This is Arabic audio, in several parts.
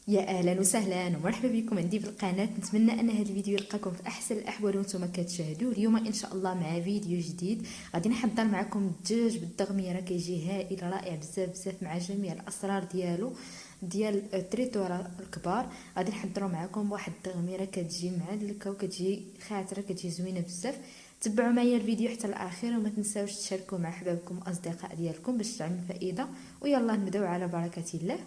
يا اهلا وسهلا ومرحبا بكم عندي في القناه. نتمنى ان هذا الفيديو يلقاكم في احسن الاحوال وانتم كتشاهدوا. اليوم ان شاء الله مع فيديو جديد غادي نحضر معكم الدجاج بالدغميه. راه كيجي هائل رائع بزاف بزاف مع جميع الاسرار ديالو ديال التريتورا الكبار. غادي نحضروا معكم واحد الدغميه راه كتجي معلكه وكتجي خاطره كتجي زوينه بزاف. تبعوا معايا الفيديو حتى الاخير وما تنساوش تشاركوا مع احبابكم واصدقاء ديالكم باش تعمل فائده. ويلا نبداو على بركه الله.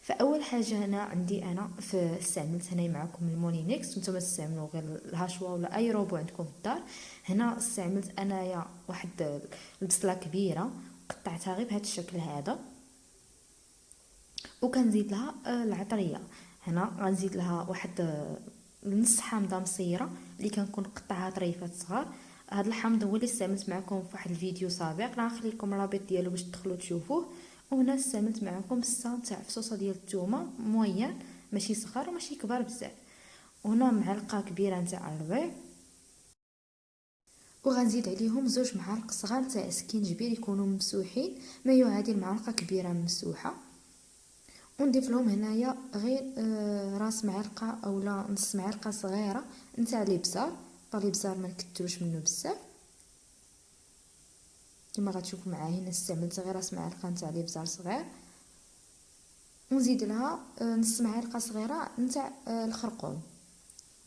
فاول حاجه انا عندي استعملت هنا معكم المونينكس، نتوما تستعملوا غير الهاشوا ولا اي روبو عندكم في الدار. هنا استعملت انايا واحد البصله كبيره قطعتها غير بهذا الشكل هذا، وكنزيد لها العطريه. هنا غنزيد لها واحد نص حامضه مصيره اللي كنكون قطعها طريفات صغار. هذا الحامض هو اللي استعملت معكم في واحد الفيديو سابق، راه نخلي لكم الرابط ديالو باش تدخلوا تشوفوه. وهنا استعملت معكم 6 تاع فصوصه ديال الثومه موين، ماشي صغار وماشي كبار بزاف. وهنا معلقه كبيره نتاع الربيع، وغنزيد عليهم 2 معالق صغار تاع سكينجبير يكونوا ممسوحين، ما يعادل معلقه كبيره ممسوحه. ونضيف لهم هنايا غير راس معلقه اولا نص معلقه صغيره نتاع الابزار. الابزار ما نكثروش منه بزاف كما غتشوفوا معايا. هنا استعملت غير راس معلقه نتاع الابزار صغير، ونزيد لها نص معلقه صغيره نتاع الخرقوم،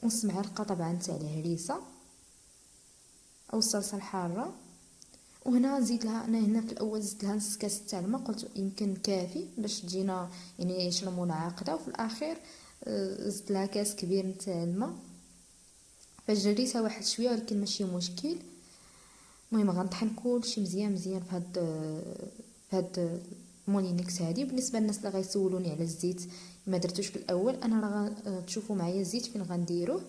ونص معلقه طبعا تاع الهريسه او الصلصه الحاره. وهنا نزيد لها انا هنا في الاول زدت لها نص كاس تاع الماء، قلت يمكن كافي باش تجينا يعني شرموله عاقده. وفي الاخير زدت لها كاس كبير نتاع الماء، فجريتها واحد شويه ولكن ماشي مشكل. المهم غنطحن كلشي مزيان مزيان في هاد مولينكس هادي. بالنسبه للناس اللي غيسولوني على الزيت ما درتوش في الاول، انا راه تشوفوا معايا الزيت فين غنديروه.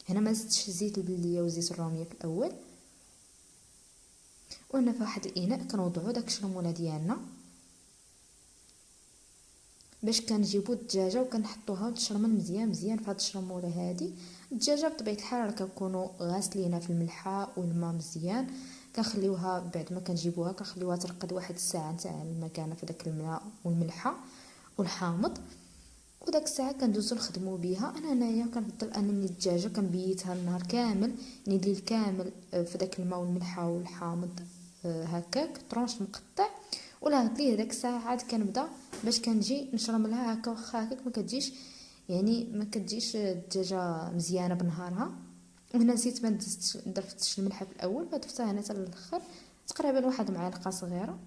هنا ما زدتش الزيت البلديه وزيت الروميه في الاول. وهنا في واحد الاناء كنوضعوا داك الشرموله ديالنا باش كنجيبوا الدجاجه وكنحطوها وتشرمل مزيان مزيان في هاد الشرموله هادي. الدجاجه بطبيعه الحال كنكونوا غاسلينها في الملحه والماء مزيان. كنخليوها بعد ما كنجيبوها كنخليوها ترقد واحد الساعه تاع المكانه في داك الماء والملحه والحامض. وداك الساعه كندوزو نخدموا بها. انا هنايا كنفضل انني الدجاجه كنبيتها النهار كامل، يعني الليل كامل في داك الماء والملحه والحامض هكاك طرونش مقطع. ولا ليه داك الساعه عاد كنبدا باش كنجي نشرملها هكا. واخا هكاك ما كتجيش يعني ما كتجيش الدجاجه مزيانه بنهارها. وهنا نسيت ما ضفتش الملحه في الاول، فضفتها هنا حتى الاخر تقريبا واحد معلقه صغيره.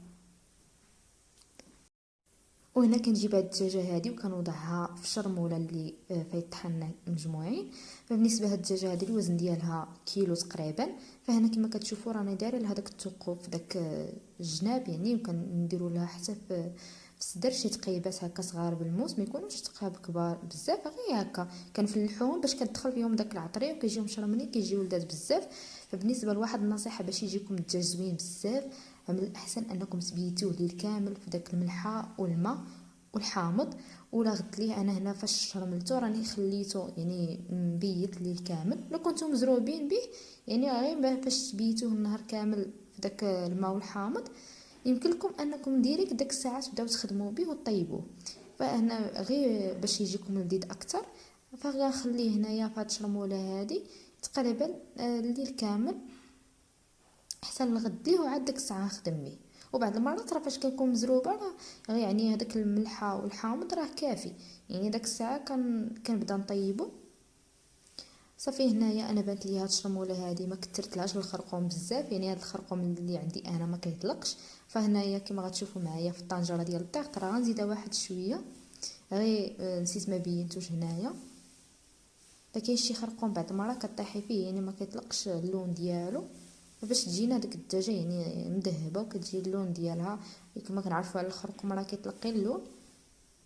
وهنا كنجيب هاد الدجاجه هادي وكنوضعها في الشرموله اللي فيها الطحن مجموعين. فبالنسبه لهاد الدجاجه هادي الوزن ديالها كيلو تقريبا. فهنا كما كتشوفوا راني دايره لها داك الثقوب في داك الجناب يعني، وكنديروا لها حتى في الصدر شي تقيبات هكا صغار بالموس، ما يكونوش تقاب كبار بزاف غير هكا. كنفلحوهم باش كتدخل فيهم داك العطريه وكيجيو مشرملين كيجيو لذاذ بزاف. فبالنسبه لواحد النصيحه باش يجيكم الدجاج زوين بزاف، من الاحسن انكم تبيتوه الليل كامل في داك الملحه والماء والحامض. ولا غد ليه انا هنا فاش شرملته راني خليته يعني مبيت الليل كامل. لو كنتو مزروبين به يعني غير باش تبيتوه النهار كامل في داك الماء والحامض، يمكن لكم انكم ديريكت داك الساعات تبداو تخدموا به وطيبوه. فانا غير باش يجيكم لذيذ اكثر فغنخليه هنايا في هاد الشرموله هادي تقريبا الليل كامل حتى الغد ليه، وعاد ديك الساعه نخدم بيه. وبعض المرات راه فاش كنكون مزروبه راه يعني هذاك الملحه والحامض راه كافي، يعني داك الساعه كنبدا نطيبو. صافي هنايا انا بانت لي هاد الشرموله هادي ما كثرتلهاش الخرقوم بزاف، يعني هاد الخرقوم اللي عندي انا ما كيطلقش. فهنايا كما غتشوفوا معايا في الطنجره ديال الضغط راه غنزيدها واحد شويه غير نسيت ما بينتوش هنايا. فكاين شي خرقوم بعض المرات كطيحي فيه يعني ما كيطلقش اللون ديالو، باش تجينا ديك الدجاجه يعني مذهبه وكتجي اللون ديالها كما كنعرفوا على الخرقوم راه كيطلقي اللون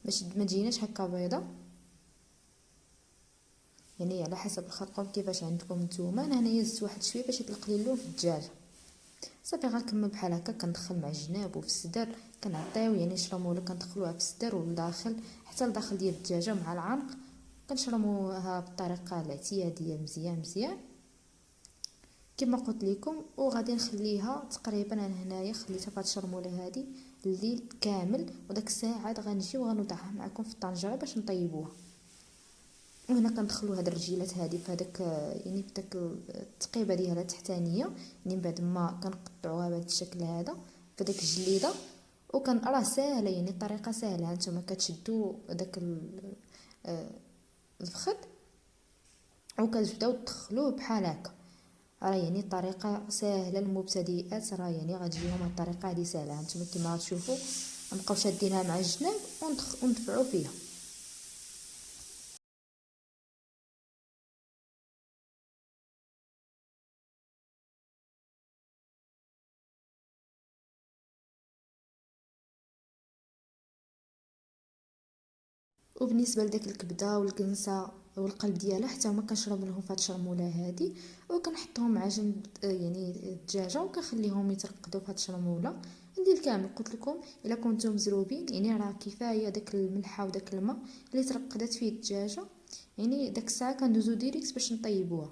باش ما تجيناش هكا بيضه. يعني على حسب الخرقوم كيفاش عندكم نتوما. انا هنايا زدت واحد شويه باش يطلق لي اللون في الدجاجه. صافي غنكمل بحال هكا كندخل مع الجناب وفي الصدر كنعطيو يعني شرموله كندخلوها في الصدر والداخل حتى الداخل ديال الدجاجه مع العنق. كنشرموها بالطريقه الاعتياديه مزيان مزيان كما قلت لكم. وغادي نخليها تقريبا انا هنايا خليتها في هاد الشرموله هادي الليل كامل، وداك الساعه عاد غنجي وغنوضعها معكم في الطنجره باش نطيبوها. وهنا كندخلوا هاد الرجيلات هادي في هذاك يعني في داك التقيبه ديالها التحتانيه، يعني بعد ما كنقطعوها بهذا الشكل هذا في داك الجليده. وكان راه ساهله، يعني الطريقه ساهله. نتوما كتشدوا داك الفخذ وكتبداو تدخلوه بحال هكا. راه يعني الطريقه ساهله للمبتدئات، راه يعني غتجيهم الطريقه هذه ساهله. نتوما كما غتشوفوا غنبقاو شادينها مع الجناب وندفعوا فيها. وبالنسبه لداك الكبده والكنسه والقلب ديالها حتى هما كنشرب لهم فهاد الشرموله هادي، وكنحطهم مع جنب يعني الدجاجه، وكنخليهم يترقدوا فهاد الشرموله الليل كامل. قلت لكم الا كنتم مزروبين يعني راه كفايه داك الملحه وداك الماء اللي ترقدت فيه الدجاجه، يعني داك الساعه كندوزو ديريكت باش نطيبوها.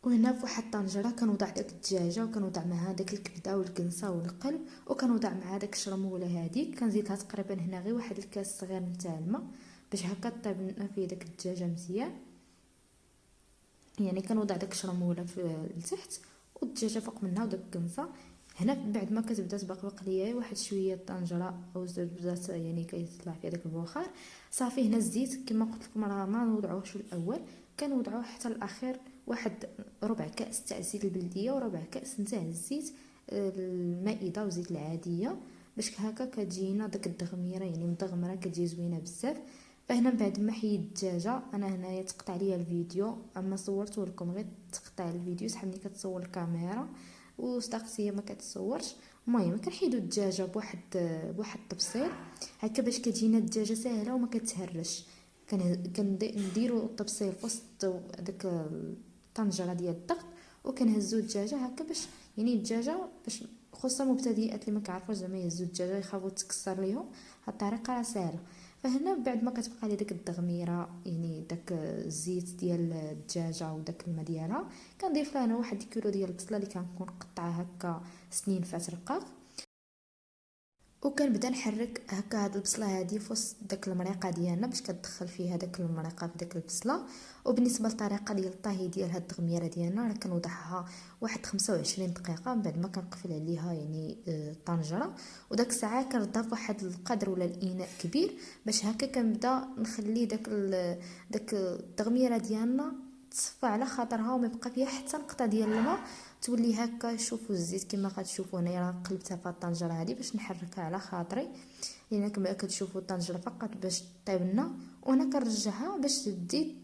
وهنا في واحد الطنجره كنوضع داك الدجاجه، وكنوضع معها داك الكبده والكنسه والقلب، وكنوضع معها داك الشرموله هذيك. كنزيدها تقريبا هنا غير واحد الكاس صغير نتاع الماء باش هكا طيب لنا فيه داك الدجاجه مزيان. يعني كنوضع داك الشرموله في لتحت والدجاجه فوق منها وداك الكنسه. هنا بعد ما كتبدا تبقبق ليا واحد شويه الطنجره او زيت بدات يعني كيطلع فيها داك البخار، صافي هنا الزيت كما قلت لكم راه ما نوضعوهش الاول، كنوضعوه حتى الاخير. واحد ربع كاس تاع الزيت البلديه وربع كاس نتاع الزيت المائده وزيت العاديه، باش هكا كتجينا داك الدغميره يعني مدغمره كتجي زوينه بزاف. فهنا بعد ما حيد الدجاجه انا هنايا تقطع ليا الفيديو، اما صورته لكم غير تقطع الفيديو سحبني كتصور الكاميرا وصداقتي هي ما كتصورش. المهم كنحيدو الدجاجه بواحد الطبسيل هكا باش كتجينا الدجاجه ساهله وما كتهرش. كنديروا الطبسيل في وسط داك الطنجره ديال الضغط، وكنهزو الدجاجه هكا باش يعني الدجاجه باش خصوصا المبتدئات اللي ما كيعرفوش زعما يهزوا الدجاجه يخافوا تكسر ليهم. هاد الطريقه راه ساهله. فهنا بعد ما كتبقى لي داك الدغميره يعني داك الزيت ديال الدجاجه وداك الماء ديالها، كنضيف لها انا واحد الكيلو ديال البصله اللي كنكون قطعها هكا سنين فات رقاق، وكنبدا نحرك هكا هاد البصله هادي في وسط داك المريقه ديالنا باش كتدخل فيها داك المريقه في داك البصله. وبالنسبه للطريقه ديال الطهي ديال هاد الدغميره ديالنا راه كنوضعها واحد 25 دقيقه من بعد ما كنقفل عليها يعني الطنجره. وداك الساعه كنردها في واحد القدر ولا الاناء كبير باش هكا كنبدا نخلي داك الدغميره ديالنا تصفى على خاطرها وما يبقى فيها حتى نقطه ديال الماء، تولي هكا. شوفوا الزيت كما غتشوفوا هنايا راه قلبتها في الطنجره هذه باش نحركها على خاطري، لان كما كتشوفوا الطنجره فقط باش طيب لنا. وهنا كنرجعها باش تزيد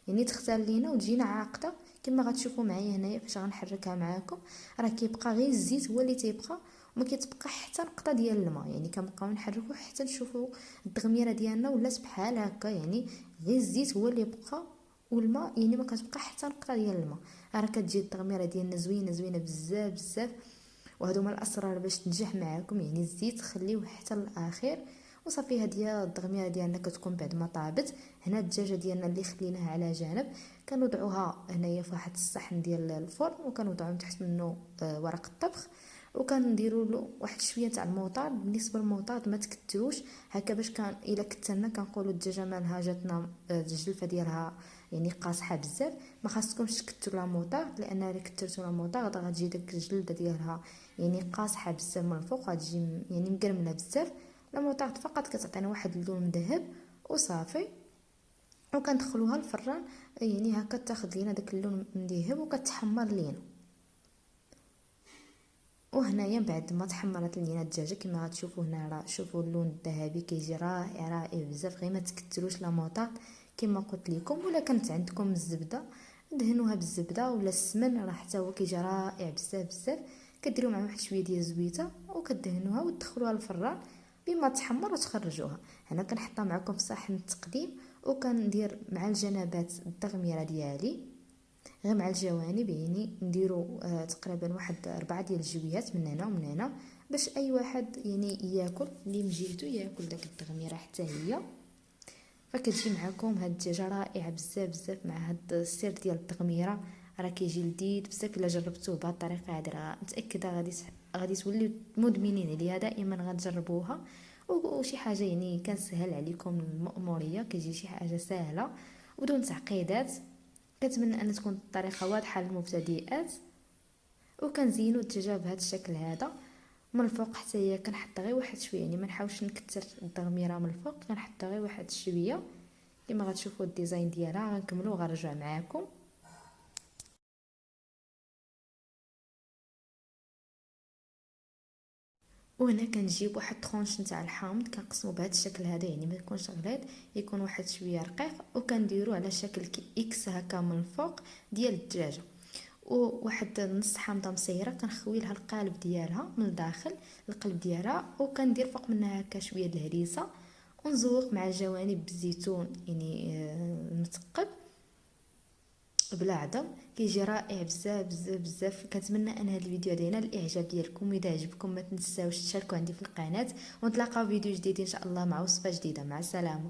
يعني تختار لينا وتجينا عاقده كما غتشوفوا معايا هنايا فاش غنحركها معاكم. راه كيبقى غير الزيت هو اللي تيبقى وما كتبقى حتى نقطه ديال الماء، يعني كنبقاو نحركوا حتى نشوفوا الدغميره ديالنا ولات بحال هكا، يعني غير الزيت هو اللي يبقى والماء يعني ما كتبقى حتى نقطه ديال الماء. راه كتجي التغميره ديالنا زوينه زوينه بزاف بزاف. وهادو هما الاسرار باش تنجح معاكم، يعني الزيت خليوه حتى الاخير. وصافي هادي التغميره ديالنا كتكون بعد ما طابت. هنا الدجاجه ديالنا اللي خليناها على جانب كنوضعوها هنايا في واحد الصحن ديال الفرن، وكنوضعو تحت منه ورق الطبخ، وكنديروا له واحد شويه تاع الموطاد. بالنسبه للموطاد ما تكتروش هكا باش كان الا كترنا كنقولوا الدجاجه مالها جاتنا الجلفه ديالها يعني قاصحه بزاف. ما خاصكمش تكثروا لا موطاد، لان الا كثرتوا لا موطاد غتجي داك الجلده ديالها يعني قاصحه بزاف من الفوق، غتجي يعني مقرمله بزاف. لا موطاد فقط كتعطينا واحد اللون مذهب وصافي. وكندخلوها الفران يعني هكا تاخذ لينا داك اللون مذهب وكتحمر لينا. وهنايا بعد ما تحمرت لينا الدجاجه كما غتشوفوا هنا راه شوفوا اللون الذهبي كيجي رائع رائع بزاف. غير ما تكتروش لا موطاد كما قلت لكم. ولا كانت عندكم الزبده دهنوها بالزبده ولا السمن راه حتى هو كيجي رائع بزاف بزاف. كديروا معاه واحد شويه ديال الزويته وكدهنوها وتدخلوها للفران بما تحمر وتخرجوها. هنا كنحطها معكم في صحن التقديم، وكندير مع الجنبات التغميره ديالي غير مع الجوانب، يعني نديرو تقريبا واحد 4 ديال الجويات من هنا ومن هنا باش اي واحد يعني ياكل اللي مجيلتو ياكل داك التغميره حتى هي. فكتجي معكم هاد الدجاجه رائعه بزاف بزاف مع هاد السير ديال التغميره. راه كيجي لذيذ بزاف. الا جربتوه بهذه الطريقه هذه راه متاكده غادي توليو مدمنين عليها، دائما غتجربوها. وشي حاجه يعني كنسهل عليكم المأموريه، كيجي شي حاجه سهله وبدون تعقيدات. كنتمنى ان تكون الطريقه واضحه للمبتدئات. وكنزينوا الدجاجه بهذا الشكل هذا من الفوق حتى هي كنحط غير واحد شويه، يعني ما نحاولش نكثر التغميره من الفوق، كنحط غير واحد شويه. كما غتشوفوا الديزاين ديالها غنكملوا وغنرجع معاكم. وهنا كنجيب واحد طرونش نتاع الحامض كنقسمو بهذا الشكل هذا، يعني ما يكونش غليظ، يكون واحد شويه رقيق، وكنديرو على شكل اكس هكا من الفوق ديال الدجاجه. وواحد نص حامضه مسيره كنخوي لها القالب ديالها من الداخل، القلب ديالها، وكندير فوق منها هكا شويه د الهريسه، ونزوق مع الجوانب بالزيتون يعني المثقب بلا عظم. كيجي رائع بزاف بزاف بزاف. كنتمنى ان هذا الفيديو ينال الاعجاب ديالكم. اذا عجبكم ما تنساوش تشاركوا عندي في القناه، ونتلاقاو في فيديو جديد ان شاء الله مع وصفه جديده. مع السلامه.